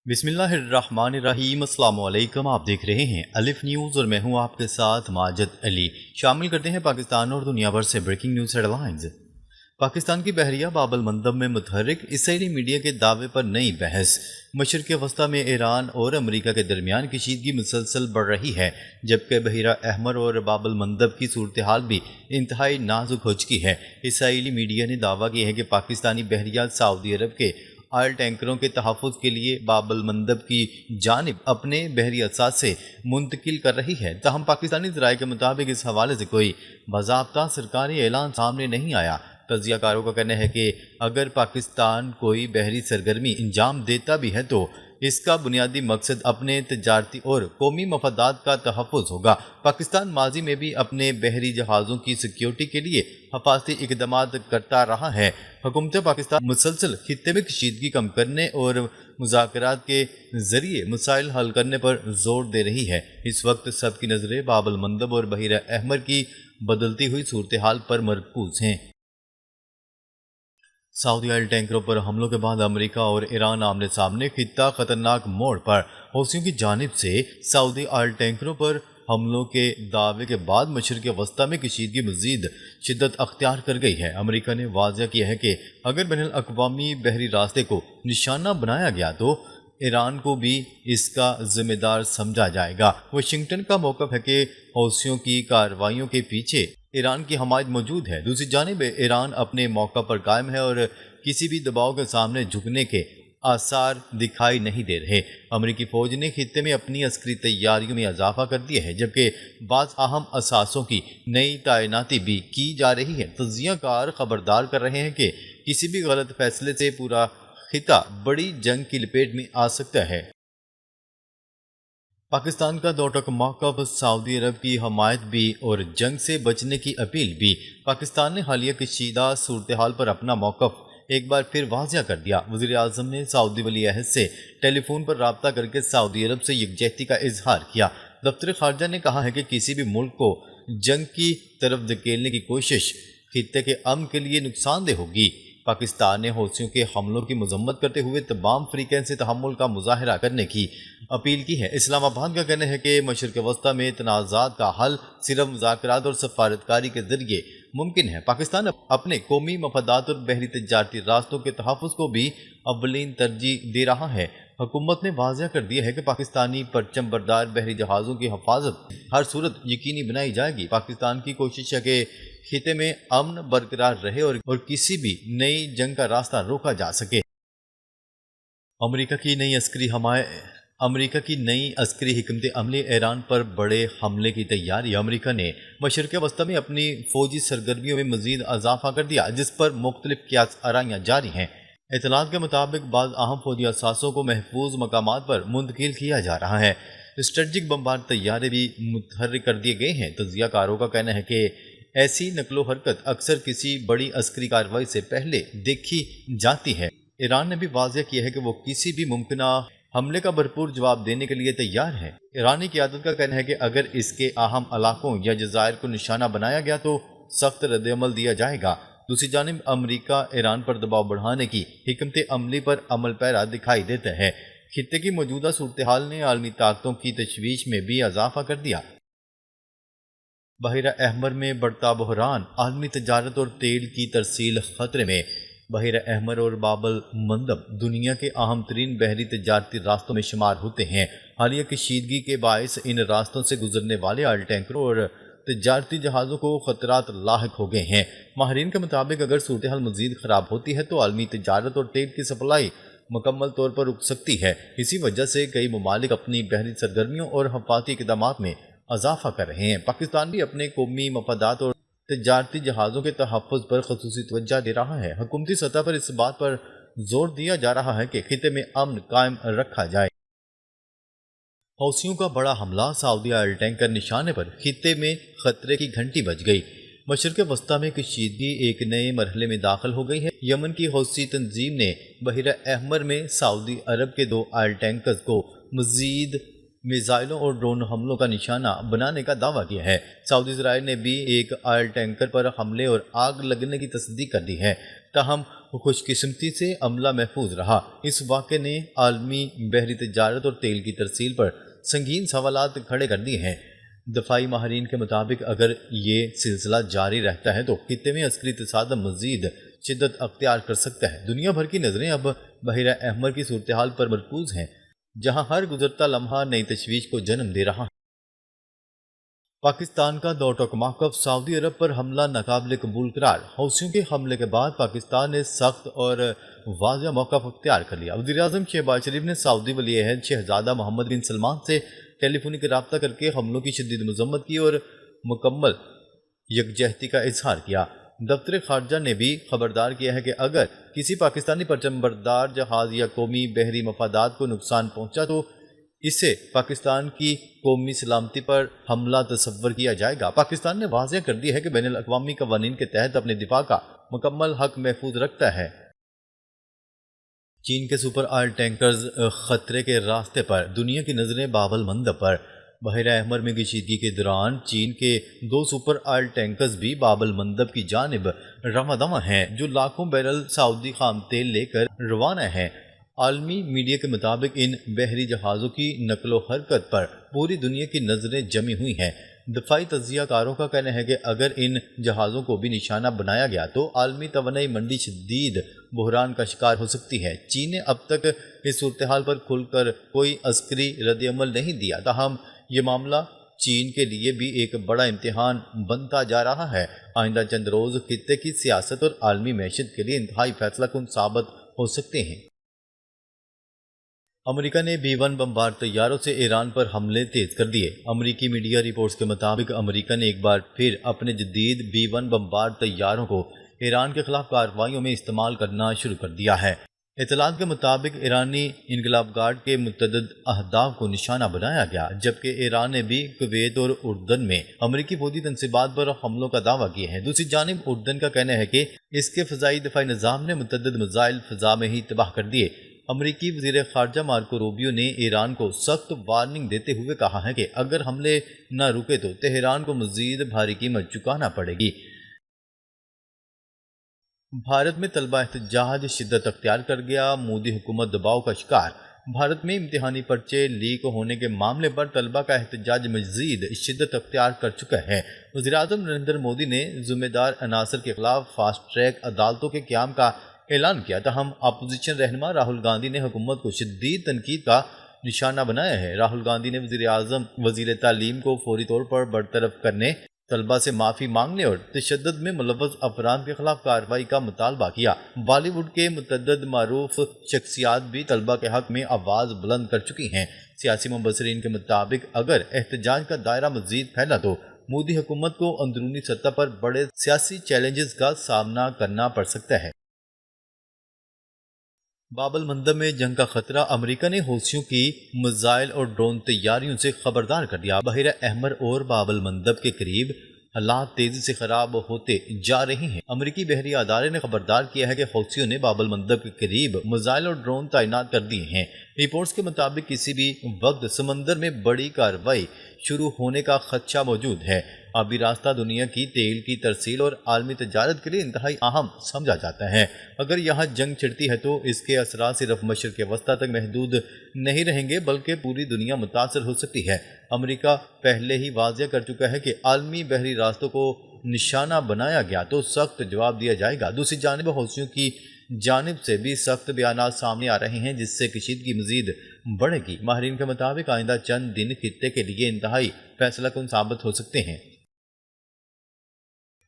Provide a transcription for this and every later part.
بسم اللہ الرحمن الرحیم۔ السلام علیکم، آپ دیکھ رہے ہیں الف نیوز اور میں ہوں آپ کے ساتھ ماجد علی۔ شامل کرتے ہیں پاکستان اور دنیا بھر سے breaking news headlines. Pakistan کی بحریہ باب المندب میں متحرک اسرائیلی میڈیا کے دعوے پر نئی بحث۔ مشرق وسطی میں ایران اور امریکہ کے درمیان کشیدگی مسلسل بڑھ رہی ہے، جبکہ بحیرہ احمر اور باب المندب کی صورتحال بھی انتہائی نازک ہو چکی ہے۔ اسرائیلی میڈیا نے دعویٰ کیا ہے کہ پاکستانی بحریہ سعودی عرب کے آئل ٹینکروں کے تحفظ کے لیے باب المندب کی جانب اپنے بحری اثاثے منتقل کر رہی ہے، تاہم پاکستانی ذرائع کے مطابق اس حوالے سے کوئی باضابطہ سرکاری اعلان سامنے نہیں آیا۔ تجزیہ کاروں کا کہنا ہے کہ اگر پاکستان کوئی بحری سرگرمی انجام دیتا بھی ہے تو اس کا بنیادی مقصد اپنے تجارتی اور قومی مفادات کا تحفظ ہوگا۔ پاکستان ماضی میں بھی اپنے بحری جہازوں کی سیکیورٹی کے لیے حفاظتی اقدامات کرتا رہا ہے۔ حکومت پاکستان مسلسل خطے میں کشیدگی کم کرنے اور مذاکرات کے ذریعے مسائل حل کرنے پر زور دے رہی ہے۔ اس وقت سب کی نظریں باب المندب اور بحیرہ احمر کی بدلتی ہوئی صورتحال پر مرکوز ہیں۔ سعودی آئل ٹینکروں پر حملوں کے بعد امریکہ اور ایران آمنے سامنے، خطہ خطرناک موڑ پر۔ حوثیوں کی جانب سے سعودی آئل ٹینکروں پر حملوں کے دعوے کے بعد مشرق وسطی میں کشیدگی مزید شدت اختیار کر گئی ہے۔ امریکہ نے واضح کیا ہے کہ اگر بین الاقوامی بحری راستے کو نشانہ بنایا گیا تو ایران کو بھی اس کا ذمہ دار سمجھا جائے گا۔ واشنگٹن کا موقف ہے کہ حوثیوں کی کارروائیوں کے پیچھے ایران کی حمایت موجود ہے۔ دوسری جانب ایران اپنے موقع پر قائم ہے اور کسی بھی دباؤ کے سامنے جھکنے کے آثار دکھائی نہیں دے رہے۔ امریکی فوج نے خطے میں اپنی عسکری تیاریوں میں اضافہ کر دیا ہے، جبکہ بعض اہم اثاثوں کی نئی تعیناتی بھی کی جا رہی ہے۔ تجزیہ کار خبردار کر رہے ہیں کہ کسی بھی غلط فیصلے سے پورا خطہ بڑی جنگ کی لپیٹ میں آ سکتا ہے۔ پاکستان کا دو ٹک موقف، سعودی عرب کی حمایت بھی اور جنگ سے بچنے کی اپیل بھی۔ پاکستان نے حالیہ کشیدہ صورتحال پر اپنا موقف ایک بار پھر واضح کر دیا۔ وزیر اعظم نے سعودی ولی عہد سے ٹیلی فون پر رابطہ کر کے سعودی عرب سے یکجہتی کا اظہار کیا۔ دفتر خارجہ نے کہا ہے کہ کسی بھی ملک کو جنگ کی طرف دھکیلنے کی کوشش خطے کے امن کے لیے نقصان دہ ہوگی۔ پاکستان نے حوثیوں کے حملوں کی مذمت کرتے ہوئے تمام فریقین سے تحمل کا مظاہرہ کرنے کی اپیل کی ہے۔ اسلام آباد کا کہنا ہے کہ مشرق وسطی میں تنازعات کا حل صرف مذاکرات اور سفارتکاری کے ذریعے ممکن ہے۔ پاکستان اپنے قومی مفادات اور بحری تجارتی راستوں کے تحفظ کو بھی اولین ترجیح دے رہا ہے۔ حکومت نے واضح کر دیا ہے کہ پاکستانی پرچم بردار بحری جہازوں کی حفاظت ہر صورت یقینی بنائی جائے گی۔ پاکستان کی کوشش ہے کہ خطے میں امن برقرار رہے اور کسی بھی نئی جنگ کا راستہ روکا جا سکے۔ امریکہ کی نئی عسکری حکمت عملی، ایران پر بڑے حملے کی تیاری۔ امریکہ نے مشرق وسطی میں اپنی فوجی سرگرمیوں میں مزید اضافہ کر دیا، جس پر مختلف قیاس آرائیاں جاری ہیں۔ اطلاعات کے مطابق بعض اہم فوجی اثاثوں کو محفوظ مقامات پر منتقل کیا جا رہا ہے۔ اسٹریٹجک بمبار طیارے بھی متحرک کر دیے گئے ہیں۔ تجزیہ کاروں کا کہنا ہے کہ ایسی نقل و حرکت اکثر کسی بڑی عسکری کارروائی سے پہلے دیکھی جاتی ہے۔ ایران نے بھی واضح کیا ہے کہ وہ کسی بھی ممکنہ حملے کا بھرپور جواب دینے کے لیے تیار ہے۔ ایرانی قیادت کا کہنا ہے کہ اگر اس کے اہم علاقوں یا جزائر کو نشانہ بنایا گیا تو سخت رد عمل دیا جائے گا۔ دوسری جانب امریکہ ایران پر دباؤ بڑھانے کی حکمت عملی پر عمل پیرا دکھائی دیتا ہے۔ خطے کی موجودہ صورتحال نے عالمی طاقتوں کی تشویش میں بھی اضافہ کر دیا۔ بحیرہ احمر میں بڑھتا بحران، عالمی تجارت اور تیل کی ترسیل خطرے میں۔ بحیرہ احمر اور باب المندب دنیا کے اہم ترین بحری تجارتی راستوں میں شمار ہوتے ہیں۔ حالیہ کشیدگی کے باعث ان راستوں سے گزرنے والے آئل ٹینکروں اور تجارتی جہازوں کو خطرات لاحق ہو گئے ہیں۔ ماہرین کے مطابق اگر صورتحال مزید خراب ہوتی ہے تو عالمی تجارت اور تیل کی سپلائی مکمل طور پر رک سکتی ہے۔ اسی وجہ سے کئی ممالک اپنی بحری سرگرمیوں اور حفاظتی اقدامات میں اضافہ کر رہے ہیں۔ پاکستان بھی اپنے قومی مفادات اور تجارتی جہازوں کے تحفظ پر خصوصی توجہ دے رہا ہے۔ حکومتی سطح پر اس بات پر زور دیا جا رہا ہے کہ خطے میں امن قائم رکھا جائے۔ حوثیوں کا بڑا حملہ، سعودی آئل ٹینکر نشانے پر، خطے میں خطرے کی گھنٹی بج گئی۔ مشرق وسطی میں کشیدگی ایک نئے مرحلے میں داخل ہو گئی ہے۔ یمن کی حوثی تنظیم نے بحیرہ احمر میں سعودی عرب کے 2 آئل ٹینکرز کو مزید میزائلوں اور ڈرون حملوں کا نشانہ بنانے کا دعویٰ کیا ہے۔ سعودی ذرائع نے بھی ایک آئل ٹینکر پر حملے اور آگ لگنے کی تصدیق کر دی ہے، تاہم خوش قسمتی سے عملہ محفوظ رہا۔ اس واقعے نے عالمی بحری تجارت اور تیل کی ترسیل پر سنگین سوالات کھڑے کر دیے ہیں۔ دفاعی ماہرین کے مطابق اگر یہ سلسلہ جاری رہتا ہے تو خطے میں عسکری تصادم مزید شدت اختیار کر سکتا ہے۔ دنیا بھر کی نظریں اب بحیرہ احمر کی صورتحال پر مرکوز ہیں، جہاں ہر گزرتا لمحہ نئی تشویش کو جنم دے رہا ہے۔ پاکستان کا دو ٹوک موقف، سعودی عرب پر حملہ ناقابل قبول قرار۔ حوثیوں کے حملے کے بعد پاکستان نے سخت اور واضح موقف اختیار کر لیا۔ وزیراعظم شہباز شریف نے سعودی ولی عہد شہزادہ محمد بن سلمان سے ٹیلی فونک رابطہ کر کے حملوں کی شدید مذمت کی اور مکمل یکجہتی کا اظہار کیا۔ دفتر خارجہ نے بھی خبردار کیا ہے کہ اگر کسی پاکستانی پرچم بردار جہاز یا قومی بحری مفادات کو نقصان پہنچا تو اسے پاکستان کی قومی سلامتی پر حملہ تصور کیا جائے گا۔ پاکستان نے واضح کر دیا ہے کہ بین الاقوامی قوانین کے تحت اپنے دفاع کا مکمل حق محفوظ رکھتا ہے۔ چین کے سپر آئل ٹینکرز خطرے کے راستے پر، دنیا کی نظریں باب المندب پر۔ بحیرہ احمر میں کشیدگی کے دوران چین کے دو سپر آئل ٹینکرز بھی باب المندب کی جانب رواں ہیں، جو لاکھوں بیرل سعودی خام تیل لے کر روانہ ہیں۔ عالمی میڈیا کے مطابق ان بحری جہازوں کی نقل و حرکت پر پوری دنیا کی نظریں جمی ہوئی ہیں۔ دفاعی تجزیہ کاروں کا کہنا ہے کہ اگر ان جہازوں کو بھی نشانہ بنایا گیا تو عالمی توانائی منڈی شدید بحران کا شکار ہو سکتی ہے۔ چین نے اب تک اس صورتحال پر کھل کر کوئی عسکری رد عمل نہیں دیا، تاہم یہ معاملہ چین کے لیے بھی ایک بڑا امتحان بنتا جا رہا ہے۔ آئندہ چند روز خطے کی سیاست اور عالمی معیشت کے لیے انتہائی فیصلہ کن ثابت ہو سکتے ہیں۔ امریکہ نے B-1 بمبار طیاروں سے ایران پر حملے تیز کر دیے۔ امریکی میڈیا رپورٹس کے مطابق امریکہ نے ایک بار پھر اپنے جدید B-1 بمبار طیاروں کو ایران کے خلاف کارروائیوں میں استعمال کرنا شروع کر دیا ہے۔ اطلاعات کے مطابق ایرانی انقلاب گارڈ کے متعدد اہداف کو نشانہ بنایا گیا، جبکہ ایران نے بھی کویت اور اردن میں امریکی فوجی تنصیبات پر حملوں کا دعویٰ کیا ہے۔ دوسری جانب اردن کا کہنا ہے کہ اس کے فضائی دفاعی نظام نے متعدد میزائل فضا میں ہی تباہ کر دیے۔ امریکی وزیر خارجہ مارکو روبیو نے ایران کو سخت وارننگ دیتے ہوئے کہا ہے کہ اگر حملے نہ رکے تو تہران کو مزید بھاری قیمت چکانا پڑے گی۔ بھارت میں طلبہ احتجاج شدت اختیار کر گیا، مودی حکومت دباؤ کا شکار۔ بھارت میں امتحانی پرچے لیک ہونے کے معاملے پر طلبہ کا احتجاج مزید شدت اختیار کر چکا ہے۔ وزیراعظم نریندر مودی نے ذمہ دار عناصر کے خلاف فاسٹ ٹریک عدالتوں کے قیام کا اعلان کیا، تاہم اپوزیشن رہنما راہل گاندھی نے حکومت کو شدید تنقید کا نشانہ بنایا ہے۔ راہل گاندھی نے وزیر تعلیم کو فوری طور پر برطرف کرنے، طلبہ سے معافی مانگنے اور تشدد میں ملوث افراد کے خلاف کارروائی کا مطالبہ کیا۔ بالی ووڈ کے متعدد معروف شخصیات بھی طلبہ کے حق میں آواز بلند کر چکی ہیں۔ سیاسی مبصرین کے مطابق اگر احتجاج کا دائرہ مزید پھیلا تو مودی حکومت کو اندرونی سطح پر بڑے سیاسی چیلنجز کا سامنا کرنا پڑ سکتا ہے۔ باب المندب میں جنگ کا خطرہ، امریکہ نے حوثیوں کی میزائل اور ڈرون تیاریوں سے خبردار کر دیا۔ بحیرہ احمر اور باب المندب کے قریب حالات تیزی سے خراب ہوتے جا رہے ہیں۔ امریکی بحری ادارے نے خبردار کیا ہے کہ حوثیوں نے باب المندب کے قریب میزائل اور ڈرون تعینات کر دیے ہیں۔ رپورٹس کے مطابق کسی بھی وقت سمندر میں بڑی کارروائی شروع ہونے کا خدشہ موجود ہے۔ آبی راستہ دنیا کی تیل کی ترسیل اور عالمی تجارت کے لیے انتہائی اہم سمجھا جاتا ہے۔ اگر یہاں جنگ چھڑتی ہے تو اس کے اثرات صرف مشرق وسطیٰ تک محدود نہیں رہیں گے بلکہ پوری دنیا متاثر ہو سکتی ہے۔ امریکہ پہلے ہی واضح کر چکا ہے کہ عالمی بحری راستوں کو نشانہ بنایا گیا تو سخت جواب دیا جائے گا۔ دوسری جانب حوثیوں کی جانب سے بھی سخت بیانات سامنے آ رہے ہیں، جس سے کشیدگی مزید بڑھے گی۔ ماہرین کے مطابق آئندہ چند دن خطے کے لیے انتہائی فیصلہ کن ثابت ہو سکتے ہیں۔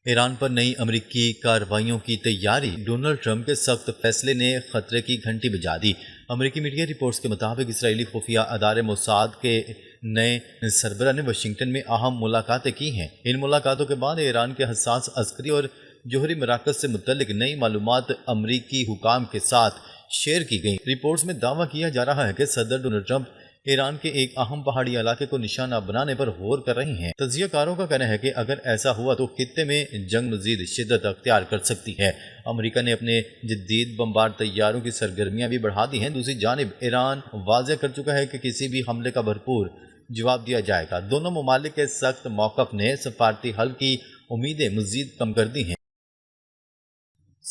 ایران پر نئی امریکی کارروائیوں کی تیاری، ڈونلڈ ٹرمپ کے سخت فیصلے نے خطرے کی گھنٹی بجا دی۔ امریکی میڈیا رپورٹس کے مطابق اسرائیلی خفیہ ادارے موساد کے نئے سربراہ نے واشنگٹن میں اہم ملاقاتیں کی ہیں۔ ان ملاقاتوں کے بعد ایران کے حساس عسکری اور جوہری مراکز سے متعلق نئی معلومات امریکی حکام کے ساتھ شیئر کی گئیں۔ رپورٹس میں دعویٰ کیا جا رہا ہے کہ صدر ڈونلڈ ٹرمپ ایران کے ایک اہم پہاڑی علاقے کو نشانہ بنانے پر غور کر رہے ہیں۔ تجزیہ کاروں کا کہنا ہے کہ اگر ایسا ہوا تو خطے میں جنگ مزید شدت اختیار کر سکتی ہے۔ امریکہ نے اپنے جدید بمبار طیاروں کی سرگرمیاں بھی بڑھا دی ہیں۔ دوسری جانب ایران واضح کر چکا ہے کہ کسی بھی حملے کا بھرپور جواب دیا جائے گا۔ دونوں ممالک کے سخت موقف نے سفارتی حل کی امیدیں مزید کم کر دی ہیں۔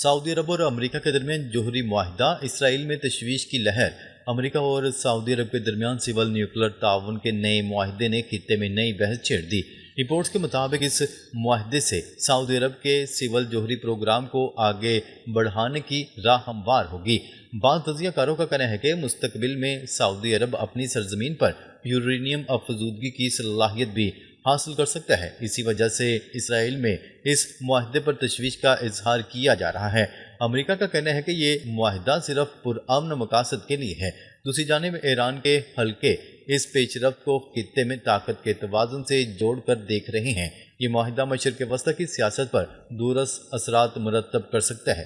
سعودی عرب اور امریکہ کے درمیان جوہری معاہدہ، اسرائیل میں تشویش کی لہر۔ امریکہ اور سعودی عرب کے درمیان سول نیوکلر تعاون کے نئے معاہدے نے خطے میں نئی بحث چھیڑ دی۔ رپورٹس کے مطابق اس معاہدے سے سعودی عرب کے سول جوہری پروگرام کو آگے بڑھانے کی راہ ہموار ہوگی۔ بعض تجزیہ کاروں کا کہنا ہے کہ مستقبل میں سعودی عرب اپنی سرزمین پر یورینیم افزودگی کی صلاحیت بھی حاصل کر سکتا ہے۔ اسی وجہ سے اسرائیل میں اس معاہدے پر تشویش کا اظہار کیا جا رہا ہے۔ امریکہ کا کہنا ہے کہ یہ معاہدہ صرف پرامن مقاصد کے لیے ہے۔ دوسری جانب ایران کے حلقے اس پیش رفت کو خطے میں طاقت کے توازن سے جوڑ کر دیکھ رہے ہیں۔ یہ معاہدہ مشرق وسطی کی سیاست پر دورس اثرات مرتب کر سکتا ہے۔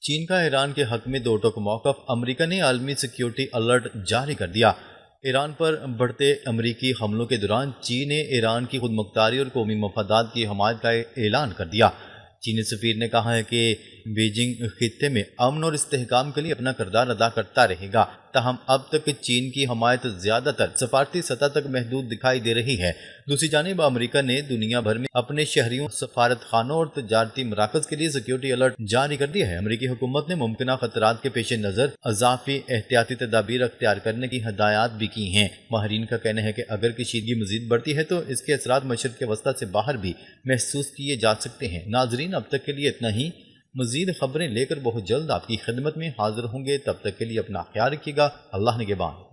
چین کا ایران کے حق میں دو ٹوک موقف، امریکہ نے عالمی سیکیورٹی الرٹ جاری کر دیا۔ ایران پر بڑھتے امریکی حملوں کے دوران چین نے ایران کی خود مختاری اور قومی مفادات کی حمایت کا اعلان کر دیا۔ چینی سفیر نے کہا ہے کہ بیجنگ خطے میں امن اور استحکام کے لیے اپنا کردار ادا کرتا رہے گا، تاہم اب تک چین کی حمایت زیادہ تر سفارتی سطح تک محدود دکھائی دے رہی ہے۔ دوسری جانب امریکہ نے دنیا بھر میں اپنے شہریوں، سفارت خانوں اور تجارتی مراکز کے لیے سیکیورٹی الرٹ جاری کر دیا ہے۔ امریکی حکومت نے ممکنہ خطرات کے پیش نظر اضافی احتیاطی تدابیر اختیار کرنے کی ہدایات بھی کی ہیں۔ ماہرین کا کہنا ہے کہ اگر کشیدگی مزید بڑھتی ہے تو اس کے اثرات مشرق وسطی سے باہر بھی محسوس کیے جا سکتے ہیں۔ ناظرین، اب تک کے لیے اتنا ہی۔ مزید خبریں لے کر بہت جلد آپ کی خدمت میں حاضر ہوں گے۔ تب تک کے لیے اپنا خیال رکھیے گا۔ اللہ نگہبان۔